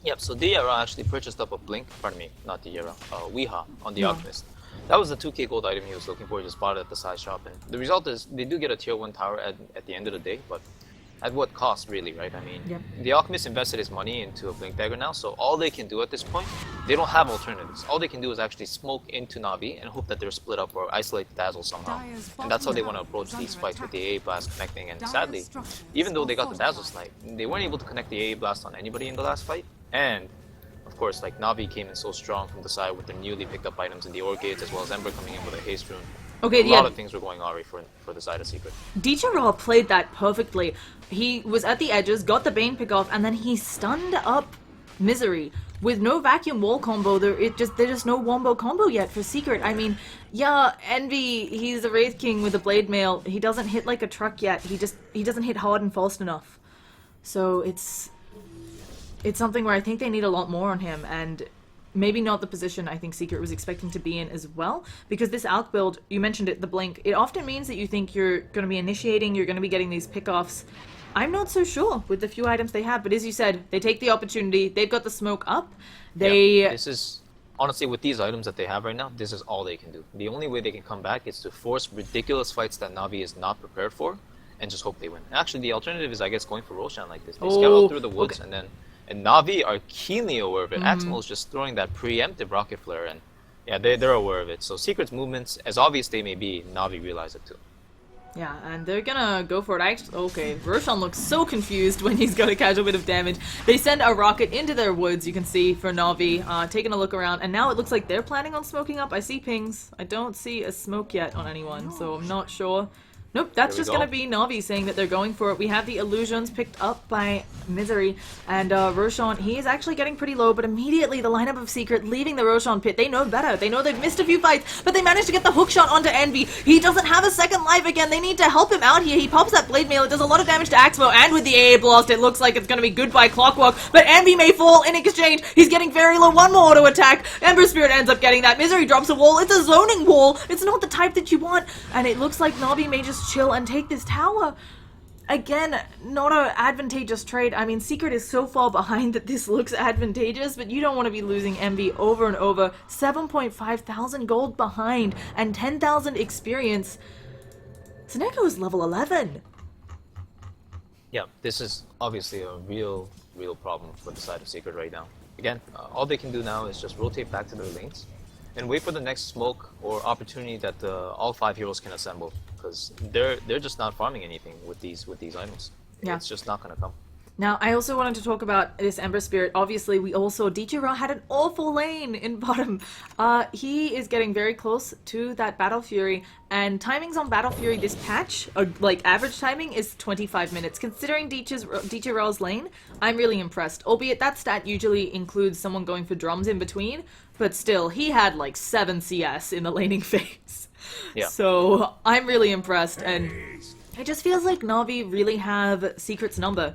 Yep, so Diarra actually purchased up a Blink, pardon me, not Diarra, Weeha on the Alchemist. That was the 2k gold item he was looking for, just bought it at the side shop, and the result is they do get a tier 1 tower at the end of the day, but at what cost, really, right? I mean, the Alchemist invested his money into a Blink Dagger now, so all they can do at this point, they don't have alternatives. All they can do is actually smoke into Na'Vi and hope that they're split up or isolate Dazzle somehow. And that's how they want to approach these fights with the AA Blast connecting, and sadly, even though they got the Dazzle Snipe, they weren't able to connect the AA Blast on anybody in the last fight, and of course, like, Na'Vi came in so strong from the side with their newly picked up items in the Orchids, as well as Ember coming in with a Haste Rune. Okay, a lot of things were going awry for the side of Secret. DJ Raw played that perfectly. He was at the edges, got the Bane pick off, and then he stunned up Misery. With no vacuum wall combo, there's just no wombo combo yet for Secret. I mean, yeah, Envy, he's a Wraith King with a Blade Mail. He doesn't hit like a truck yet. He doesn't hit hard and fast enough. So it's something where I think they need a lot more on him, and maybe not the position I think Secret was expecting to be in as well, because this Alk build, you mentioned it, the Blink, it often means that you think you're going to be initiating, you're going to be getting these pickoffs. I'm not so sure with the few items they have, but as you said, they take the opportunity, they've got the smoke up, this is, honestly, with these items that they have right now, this is all they can do. The only way they can come back is to force ridiculous fights that Na'Vi is not prepared for, and just hope they win. Actually, the alternative is, I guess, going for Roshan like this. They scout out through the woods, and Na'Vi are keenly aware of it. Axmo is just throwing that preemptive rocket flare, and yeah, they're aware of it. So Secret's movements, as obvious they may be, Na'Vi realize it too. Yeah, and they're gonna go for it. Okay, Roshan looks so confused when he's got a casual bit of damage. They send a rocket into their woods, you can see, for Na'Vi, taking a look around, and now it looks like they're planning on smoking up. I see pings. I don't see a smoke yet on anyone, so I'm not sure. Nope, that's just gonna be Na'Vi saying that they're going for it. We have the illusions picked up by Misery, and Roshan, he is actually getting pretty low, but immediately the lineup of Secret leaving the Roshan pit. They know better. They know they've missed a few fights, but they managed to get the hook shot onto Envy. He doesn't have a second life again. They need to help him out here. He pops that Blade Mail. It does a lot of damage to Axmo, and with the AA Blast, it looks like it's gonna be goodbye Clockwork, but Envy may fall in exchange. He's getting very low. One more auto attack. Ember Spirit ends up getting that. Misery drops a wall. It's a zoning wall. It's not the type that you want, and it looks like Na'Vi may just chill and take this tower. Again, not an advantageous trade. I mean, Secret is so far behind that this looks advantageous, but you don't want to be losing Envy over and over. 7.5 thousand gold behind and 10,000 experience. Seneko is level 11. Yeah, this is obviously a real problem for the side of Secret right now. Again, all they can do now is just rotate back to their lanes and wait for the next smoke or opportunity that all 5 heroes can assemble, because they're just not farming anything with these items. Yeah. It's just not gonna come. Now, I also wanted to talk about this Ember Spirit. Obviously, we all saw DJ had an awful lane in bottom. He is getting very close to that Battle Fury, and timings on Battle Fury this patch, like average timing, is 25 minutes. Considering DJ Raw's lane, I'm really impressed. Albeit that stat usually includes someone going for drums in between, but still, he had like 7 CS in the laning phase. Yeah. So, I'm really impressed, and it just feels like Na'Vi really have Secret's number.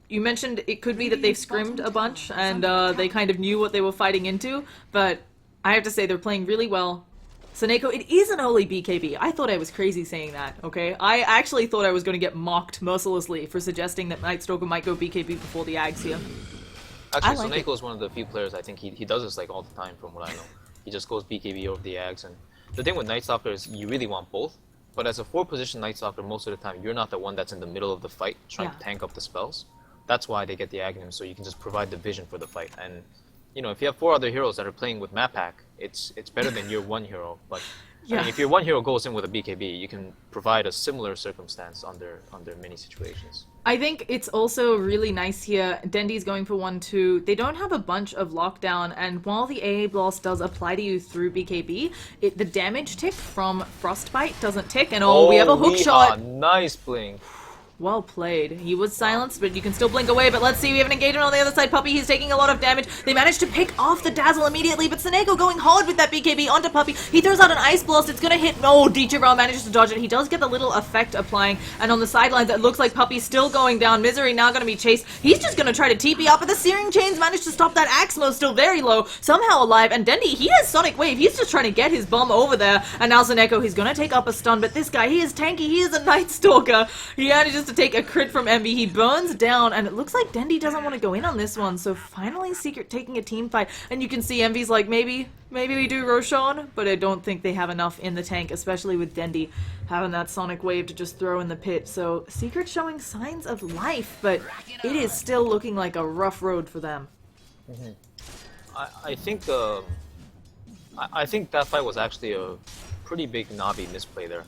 You mentioned it could be that they've scrimmed a bunch and they kind of knew what they were fighting into, but I have to say they're playing really well. Soneko, it is an early BKB. I thought I was crazy saying that, okay? I actually thought I was going to get mocked mercilessly for suggesting that Nightstalker might go BKB before the Ags here. Actually, like Soneko is one of the few players I think he does this like all the time from what I know. He just goes BKB over the Ags, and the thing with Nightstalker is you really want both, but as a 4-position Nightstalker, most of the time you're not the one that's in the middle of the fight trying to tank up the spells. That's why they get the Aghanim, so you can just provide the vision for the fight. And you know, if you have 4 other heroes that are playing with map pack, it's better than your 1 hero. But I mean, if your 1 hero goes in with a BKB, you can provide a similar circumstance under many situations. I think it's also really nice here. Dendy's going for 1-2. They don't have a bunch of lockdown, and while the AA Blast does apply to you through BKB, the damage tick from Frostbite doesn't tick, and we have a hook shot. Nice blink. Well played. He was silenced, but you can still blink away. But let's see, we have an engagement on the other side. Puppy, he's taking a lot of damage. They managed to pick off the Dazzle immediately, but Soneko going hard with that BKB onto Puppy. He throws out an Ice Blast. It's going to hit. No, DJ Raw manages to dodge it. He does get the little effect applying. And on the sidelines, it looks like Puppy's still going down. Misery now going to be chased. He's just going to try to TP up, but the Searing Chains managed to stop that. Axmo still very low, somehow alive. And Dendy, he has Sonic Wave. He's just trying to get his bomb over there. And now Soneko, he's going to take up a stun, but this guy, he is tanky. He is a Night Stalker. He manages to take a crit from Envy. He burns down, and it looks like Dendy doesn't want to go in on this one, so finally Secret taking a team fight, and you can see Envy's like, maybe we do Roshan, but I don't think they have enough in the tank, especially with Dendy having that Sonic Wave to just throw in the pit. So Secret showing signs of life, but it is still looking like a rough road for them. I think I think that fight was actually a pretty big Navi misplay there.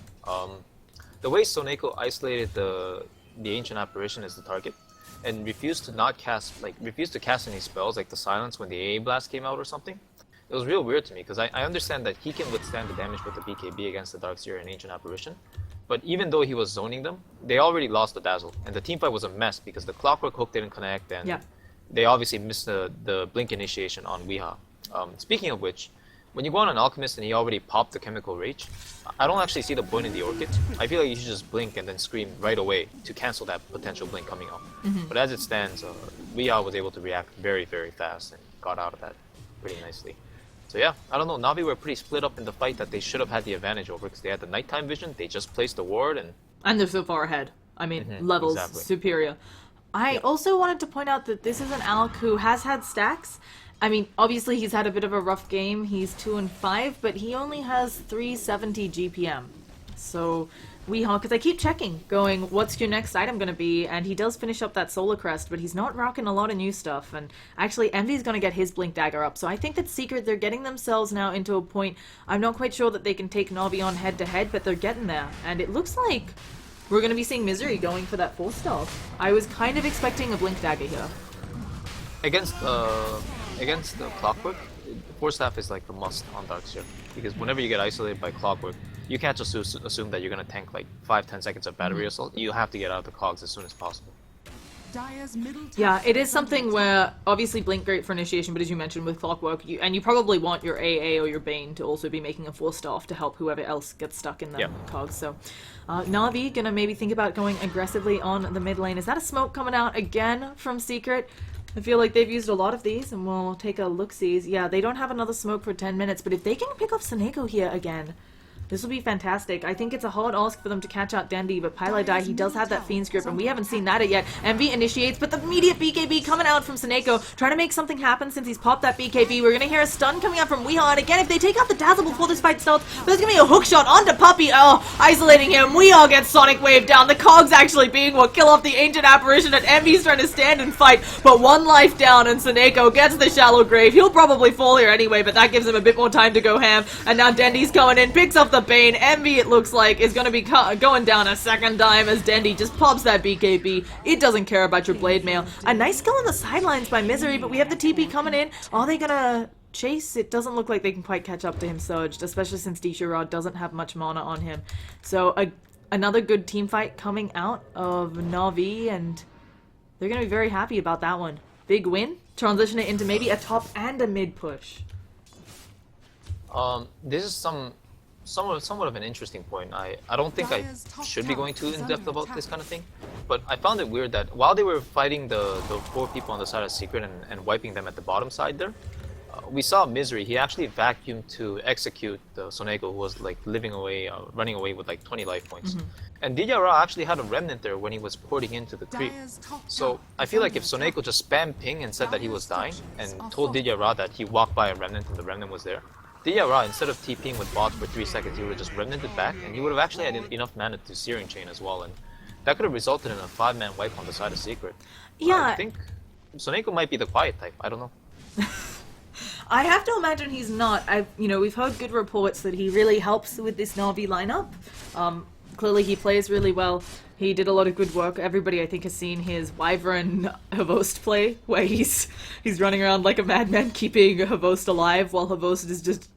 The way Soneko isolated the Ancient Apparition as the target, and refused to cast any spells like the Silence when the AA Blast came out or something. It was real weird to me, because I understand that he can withstand the damage with the BKB against the Darkseer and Ancient Apparition, but even though he was zoning them, they already lost the Dazzle, and the teamfight was a mess because the Clockwork Hook didn't connect, and they obviously missed the Blink initiation on Weeha. Speaking of which, when you go on an Alchemist and he already popped the Chemical Rage, I don't actually see the point in the Orchid. I feel like you should just blink and then scream right away to cancel that potential blink coming up. But as it stands, Weeha was able to react very, very fast and got out of that pretty nicely. So yeah, I don't know, Na'Vi were pretty split up in the fight that they should have had the advantage over, because they had the nighttime vision, they just placed the ward, and they're so far ahead. I mean, levels superior. I also wanted to point out that this is an Alc who has had stacks. I mean, obviously he's had a bit of a rough game. He's 2-5, but he only has 370 GPM. So, because I keep checking, going, what's your next item going to be? And he does finish up that Solar Crest, but he's not rocking a lot of new stuff. And actually, Envy's going to get his Blink Dagger up. So I think that Secret, they're getting themselves now into a point. I'm not quite sure that they can take Na'Vi on head-to-head, but they're getting there. And it looks like we're going to be seeing Misery going for that 4-star. I was kind of expecting a Blink Dagger here. against the Clockwork, 4-staff is like the must on Darkseer, because whenever you get isolated by Clockwork, you can't just assume that you're gonna tank like 5-10 seconds of battery assault. You have to get out of the cogs as soon as possible. Yeah, it is something where obviously Blink great for initiation, but as you mentioned with Clockwork, you probably want your AA or your Bane to also be making a 4-staff to help whoever else gets stuck in the cogs. So Na'Vi gonna maybe think about going aggressively on the mid lane. Is that a smoke coming out again from Secret? I feel like they've used a lot of these, and we'll take a look-sees. Yeah, they don't have another smoke for 10 minutes, but if they can pick up Soneko here again, This will be fantastic. I think it's a hard ask for them to catch out Dandy, but Pylai, he does have that Fiend's Grip, and we haven't seen that yet. Envy initiates, but the immediate BKB coming out from Seneko, trying to make something happen since he's popped that BKB. We're gonna hear a stun coming out from Weehaw, and again, if they take out the Dazzle before this fight starts, there's gonna be a hook shot onto Puppy. Oh, isolating him. Weehaw gets Sonic Wave down. The cogs actually being what kill off the Ancient Apparition, and Envy's trying to stand and fight, but one life down, and Seneko gets the Shallow Grave. He'll probably fall here anyway, but that gives him a bit more time to go ham, and now Dendy's coming in, picks up the Bane. Envy, it looks like, is going to be going down a second time as Dendy just pops that BKB. It doesn't care about your blade mail. A nice kill on the sidelines by Misery, but we have the TP coming in. Are they going to chase? It doesn't look like they can quite catch up to him surged, especially since Rod doesn't have much mana on him. So another good team fight coming out of Na'Vi, and they're going to be very happy about that one. Big win. Transition it into maybe a top and a mid push. This is somewhat of an interesting point. I don't think I should be going too in depth about this kind of thing, but I found it weird that while they were fighting the 4 people on the side of Secret and wiping them at the bottom side there, we saw Misery. He actually vacuumed to execute the Soneko, who was like running away with like 20 life points. And Didyara actually had a remnant there when he was porting into the creep. So I feel like if Soneko just spammed ping and said that he was dying and told Didyara that he walked by a remnant and the remnant was there, Didyara, instead of TPing with bots for 3 seconds, he would have just remnanted back, and he would have actually had enough mana to Searing Chain as well, and that could have resulted in a 5-man wipe on the side of Secret. Yeah. I think Soneko might be the quiet type. I don't know. I have to imagine he's not. We've heard good reports that he really helps with this Na'Vi lineup. Clearly he plays really well. He did a lot of good work. Everybody, I think, has seen his Wyvern Havost play, where he's running around like a madman, keeping Havost alive, while Havost is just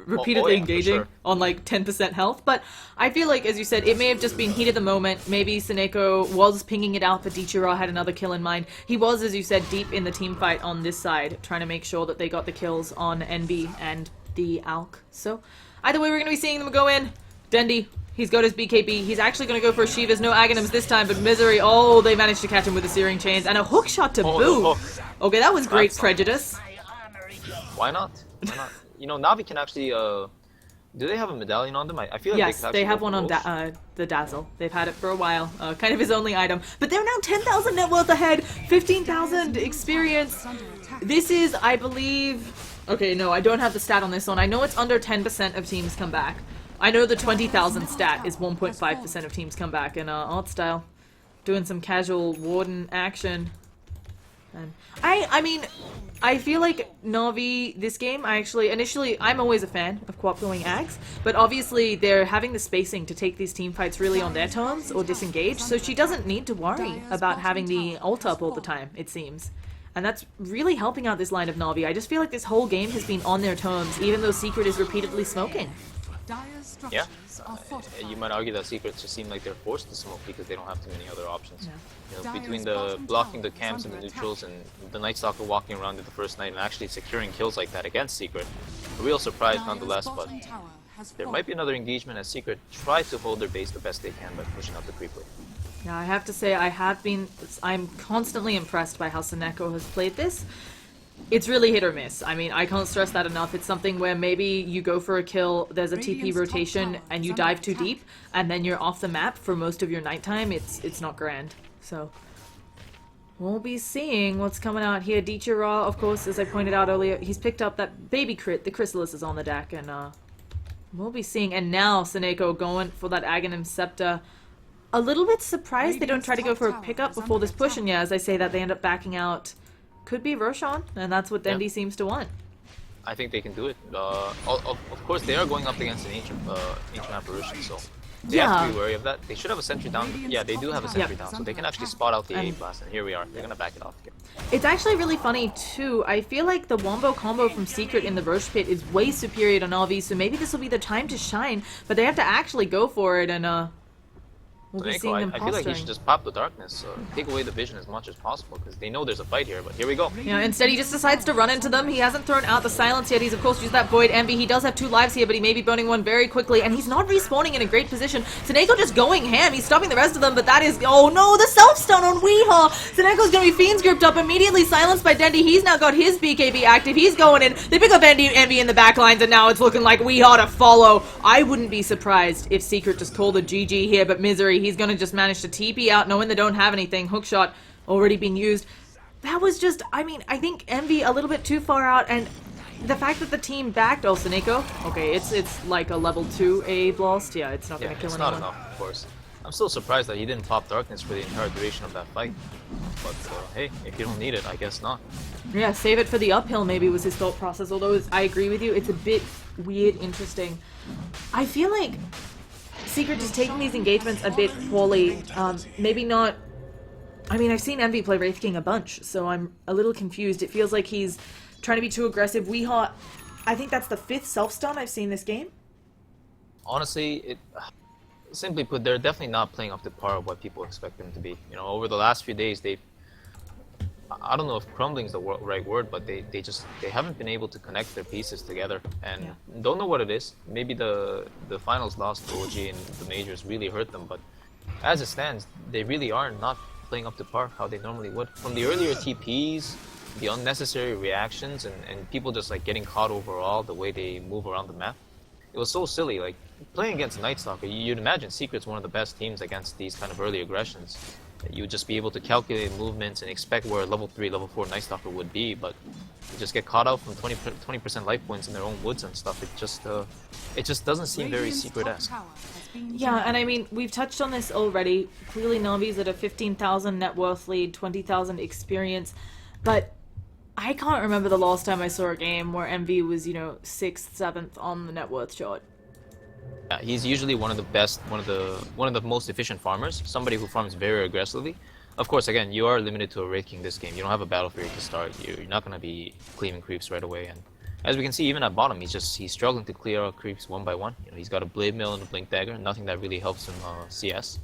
repeatedly engaging on like 10% health. But I feel like, as you said, it may have just been heat of the moment. Maybe Seneko was pinging it out, but Dichira had another kill in mind. He was, as you said, deep in the team fight on this side, trying to make sure that they got the kills on NB and the Alk. So, either way, we're going to be seeing them go in. Dendy. He's got his BKB. He's actually going to go for a Shivas. No Aghanims this time, but Misery. Oh, they managed to catch him with the Searing Chains. And a hook shot to boot. Okay, that was great prejudice. Why not? Why not? Na'Vi can actually, do they have a medallion on them? I feel like yes, they have one on the Dazzle. They've had it for a while. Kind of his only item. But they're now 10,000 net worth ahead. 15,000 experience. This is, I believe... Okay, no, I don't have the stat on this one. I know it's under 10% of teams come back. I know the 20,000 stat is 1.5% of teams come back, and Art Style doing some casual Warden action. And I feel like Na'Vi, this game, initially, I'm always a fan of co-op going Ags, but obviously they're having the spacing to take these team fights really on their terms, or disengage, so she doesn't need to worry about having the ult up all the time, it seems. And that's really helping out this line of Na'Vi. I just feel like this whole game has been on their terms, even though Secret is repeatedly smoking. Yeah, you might argue that Secrets just seem like they're forced to smoke because they don't have too many other options. Yeah. Between the blocking the camps and the neutrals and the Night Stalker walking around in the first night and actually securing kills like that against Secret, a real surprise nonetheless, but there might be another engagement as Secret try to hold their base the best they can by pushing out the creep wave. Yeah, I have to say I'm constantly impressed by how Seneko has played this. It's really hit or miss. I mean, I can't stress that enough. It's something where maybe you go for a kill, there's a TP rotation, and you dive too deep, and then you're off the map for most of your nighttime. It's not grand. So, we'll be seeing what's coming out here. Dichira, of course, as I pointed out earlier, he's picked up that baby crit. The Chrysalis is on the deck, and we'll be seeing. And now Seneko going for that Aghanim Scepter. A little bit surprised they don't try to go for a pickup before this push, and yeah, as I say that, they end up backing out. Could be Roshan, and that's what Dendy seems to want. I think they can do it. Of course, they are going up against an ancient apparition, so they have to be wary of that. They should have a sentry down. Yeah, they do have a sentry down, so they can actually spot out the A blast, and here we are. They're gonna back it off here. It's actually really funny too. I feel like the Wombo combo from Secret in the Roche Pit is way superior to Na'Vi, so maybe this will be the time to shine. But they have to actually go for it, and We'll be Echo, seeing them I feel like he posturing. should just pop the darkness, take away the vision as much as possible, because they know there's a fight here, but here we go. Yeah, instead he just decides to run into them. He hasn't thrown out the silence yet. He's of course used that Void Envy. He does have 2 lives here, but he may be burning one very quickly, and he's not respawning in a great position. Seneko just going ham. He's stopping the rest of them, but that is... Oh no, the self-stun on Weehaw! Seneko's gonna be Fiends grouped up, immediately silenced by Dendi. He's now got his BKB active. He's going in. They pick up Envy in the back lines, and now it's looking like Weehaw to follow. I wouldn't be surprised if Secret just called a GG here, but Misery, he's gonna just manage to TP out, knowing they don't have anything. Hookshot already being used. That was just, I mean, I think Envy a little bit too far out, and the fact that the team backed Seneko, okay, it's like a level 2 A blast, yeah, it's not gonna kill it's anyone. not enough, of course. I'm still surprised that he didn't pop darkness for the entire duration of that fight. But hey, if you don't need it, I guess not. Yeah, save it for the uphill maybe was his thought process, although I agree with you, it's a bit weird, interesting. I feel like Secret is taking these engagements a bit poorly, maybe not... I mean, I've seen Envy play Wraith King a bunch, so I'm a little confused. It feels like he's trying to be too aggressive. Weehaw, I think that's the 5th self-stun I've seen this game. Honestly, simply put, they're definitely not playing up to par of what people expect them to be. You know, over the last few days, I don't know if crumbling is the right word, but they haven't been able to connect their pieces together, and don't know what it is. Maybe the finals loss to OG and the majors really hurt them, but as it stands, they really are not playing up to par how they normally would. From the earlier TPs, the unnecessary reactions, and people just like getting caught overall, the way they move around the map, it was so silly. Like playing against Night Stalker, you'd imagine Secret's one of the best teams against these kind of early aggressions. You would just be able to calculate movements and expect where level 3, level 4 Night Stalker would be, but you just get caught out from 20% life points in their own woods and stuff. It just doesn't seem very Secret-esque. Yeah, and I mean, we've touched on this already. Clearly Navi's at a 15,000 net worth lead, 20,000 experience, but I can't remember the last time I saw a game where MV was, 6th, 7th on the net worth chart. Yeah, he's usually one of the best, one of the most efficient farmers. Somebody who farms very aggressively. Of course, again, you are limited to a Wraith King this game. You don't have a Battle Fury to start. You're not going to be cleaving creeps right away. And as we can see, even at bottom, he's struggling to clear out creeps one by one. He's got a Blade Mail and a Blink Dagger. Nothing that really helps him CS.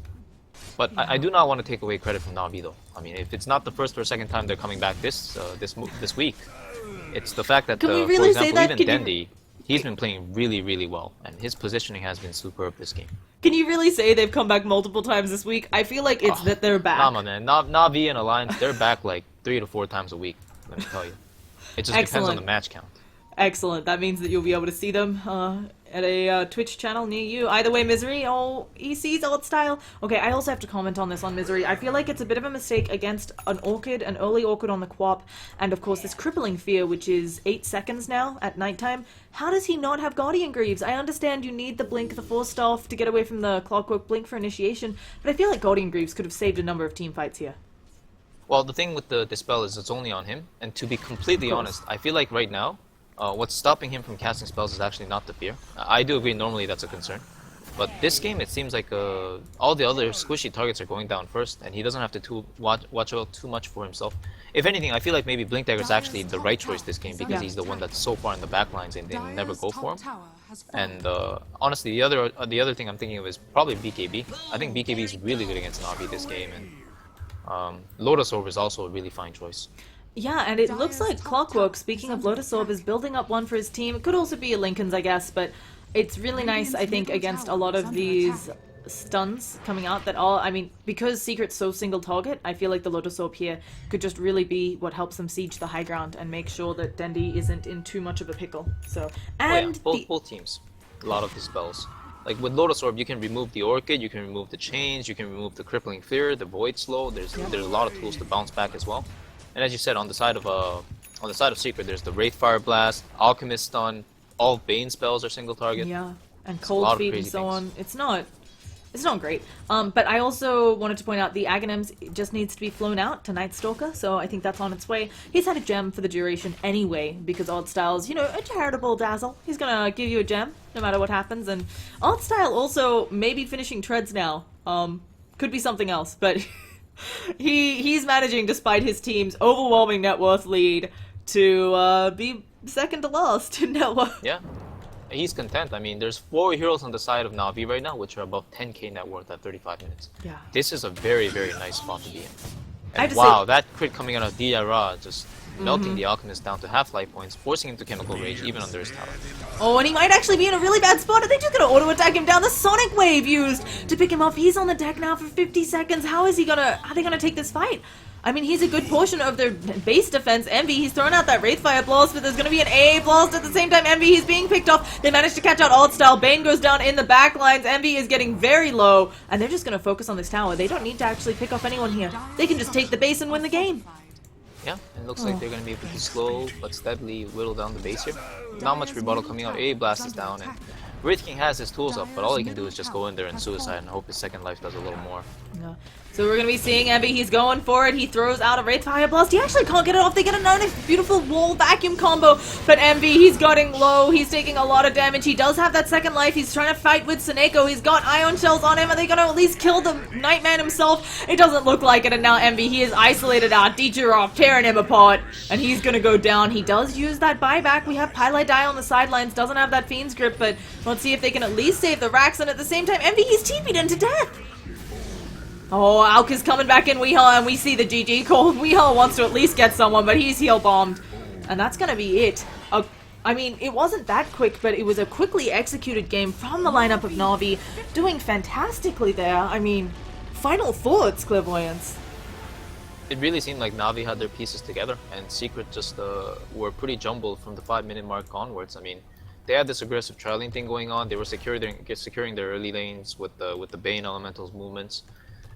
But I do not want to take away credit from Navi though. I mean, if it's not the first or second time they're coming back this week, it's the fact that, Can we for really example, say that? even Dendi, he's been playing really, really well, and his positioning has been superb this game. Can you really say they've come back multiple times this week? I feel like it's that they're back. Llama, man. Navi and Alliance, they're back like 3 to 4 times a week, let me tell you. It just depends on the match count. Excellent. That means that you'll be able to see them at a Twitch channel near you. Either way, Misery, he sees old style. Okay, I also have to comment on this on Misery. I feel like it's a bit of a mistake against an early Orchid on the Quap, and of course this Crippling Fear, which is 8 seconds now at nighttime. How does he not have Guardian Greaves? I understand you need the Blink, the Force Staff to get away from the Clockwork Blink for initiation, but I feel like Guardian Greaves could have saved a number of team fights here. Well, the thing with the Dispel is it's only on him, and to be completely honest, I feel like right now, what's stopping him from casting spells is actually not the fear. I do agree normally that's a concern. But this game, it seems like all the other squishy targets are going down first, and he doesn't have to watch out too much for himself. If anything, I feel like maybe Blink Dagger is actually the right choice this game, because he's the one that's so far in the back lines and they never go for him. And honestly, the other thing I'm thinking of is probably BKB. I think BKB is really good against Navi this game, and Lotus Orb is also a really fine choice. Yeah, and it looks like Clockwork, speaking of Lotus Orb, is building up one for his team. It could also be a Lincoln's, I guess, but it's really nice, I think, against a lot of these stuns coming out that all, I mean, because Secret's so single target, I feel like the Lotus Orb here could just really be what helps them siege the high ground and make sure that Dendi isn't in too much of a pickle. So, and both teams, a lot of the spells. Like with Lotus Orb, you can remove the Orchid, you can remove the Chains, you can remove the Crippling Fear, the Void Slow. There's a lot of tools to bounce back as well. And as you said, on the side of Secret, there's the Wraith Fire Blast, Alchemist Stun, all Bane spells are single target. Yeah, and Cold Feet and so on. It's not great. But I also wanted to point out the Aghanims just needs to be flown out to Night Stalker, so I think that's on its way. He's had a gem for the duration anyway, because Odd Style's, a charitable dazzle. He's gonna give you a gem, no matter what happens, and Odd Style also maybe finishing treads now. Could be something else, but he's managing, despite his team's overwhelming net worth lead, to be second to last in net worth. Yeah. he's content. I mean, there's 4 heroes on the side of Na'Vi right now, which are above 10k net worth at 35 minutes. Yeah. This is a very, very nice spot to be in. I have And to wow, say- that crit coming out of Dira just melting the Alchemist down to half life points, forcing him to Chemical Rage even under his tower. Oh, and he might actually be in a really bad spot. Are they just gonna auto-attack him down? The Sonic Wave used to pick him up. He's on the deck now for 50 seconds. How are they gonna take this fight? I mean, he's a good portion of their base defense. Envy, he's throwing out that Wraithfire Blast, but there's gonna be an AA Blast at the same time. Envy, he's being picked off. They managed to catch out Alt Style. Bane goes down in the back lines. Envy is getting very low, and they're just gonna focus on this tower. They don't need to actually pick off anyone here. They can just take the base and win the game. Yeah, it looks like they're going to be able to slow but steadily whittle down the base here. Not much rebuttal coming out. AA Blast is down, and Wraith King has his tools up, but all he can do is just go in there and suicide and hope his second life does a little more. Yeah. So we're going to be seeing Envy. He's going for it. He throws out a Wraithfire Blast. He actually can't get it off. They get a nice, beautiful wall vacuum combo. But Envy, he's getting low. He's taking a lot of damage. He does have that second life. He's trying to fight with Seneko. He's got Ion Shells on him. Are they going to at least kill the Nightman himself? It doesn't look like it. And now Envy, he is isolated out. Dichirov tearing him apart. And he's going to go down. He does use that buyback. We have Pylite Die on the sidelines. Doesn't have that Fiend's Grip. But let's see if they can at least save the Rax. And at the same time, Envy, he's TP'd into death. Oh, Alka's coming back in Weehaw, and we see the GG call. Weehaw wants to at least get someone, but he's heal bombed. And that's gonna be it. I mean, it wasn't that quick, but it was a quickly executed game from the lineup of Na'Vi, doing fantastically there. I mean, final thoughts, Clairvoyance. It really seemed like Na'Vi had their pieces together, and Secret just were pretty jumbled from the 5-minute mark onwards. I mean, they had this aggressive trialing thing going on. They were securing their early lanes with the Bane Elemental's movements.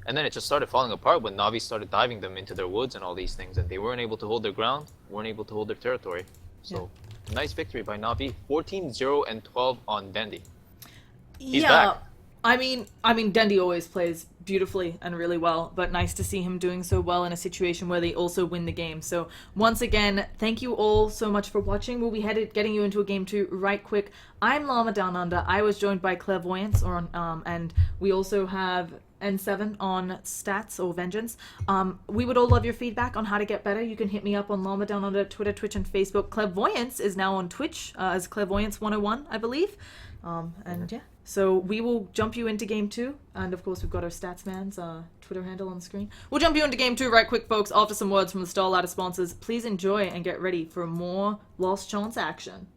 And then it just started falling apart when Na'Vi started diving them into their woods and all these things, and they weren't able to hold their ground, weren't able to hold their territory. So, nice victory by Na'Vi. 14-0 and 12 on Dendi. He's back. I mean, Dendi always plays beautifully and really well, but nice to see him doing so well in a situation where they also win the game. So once again, thank you all so much for watching. We'll be getting you into a game 2 right quick. I'm Llama Down Under. I was joined by Clairvoyance, and we also have N7 on stats or vengeance. We would all love your feedback on how to get better. You can hit me up on Llama Down Under, Twitter, Twitch, and Facebook. Clairvoyance is now on Twitch as Clairvoyance 101, I believe. And yeah, so we will jump you into game 2, and of course we've got our Statsman's Twitter handle on the screen. We'll jump you into game 2 right quick, folks, after some words from the Star Ladder sponsors. Please enjoy and get ready for more Lost Chance action.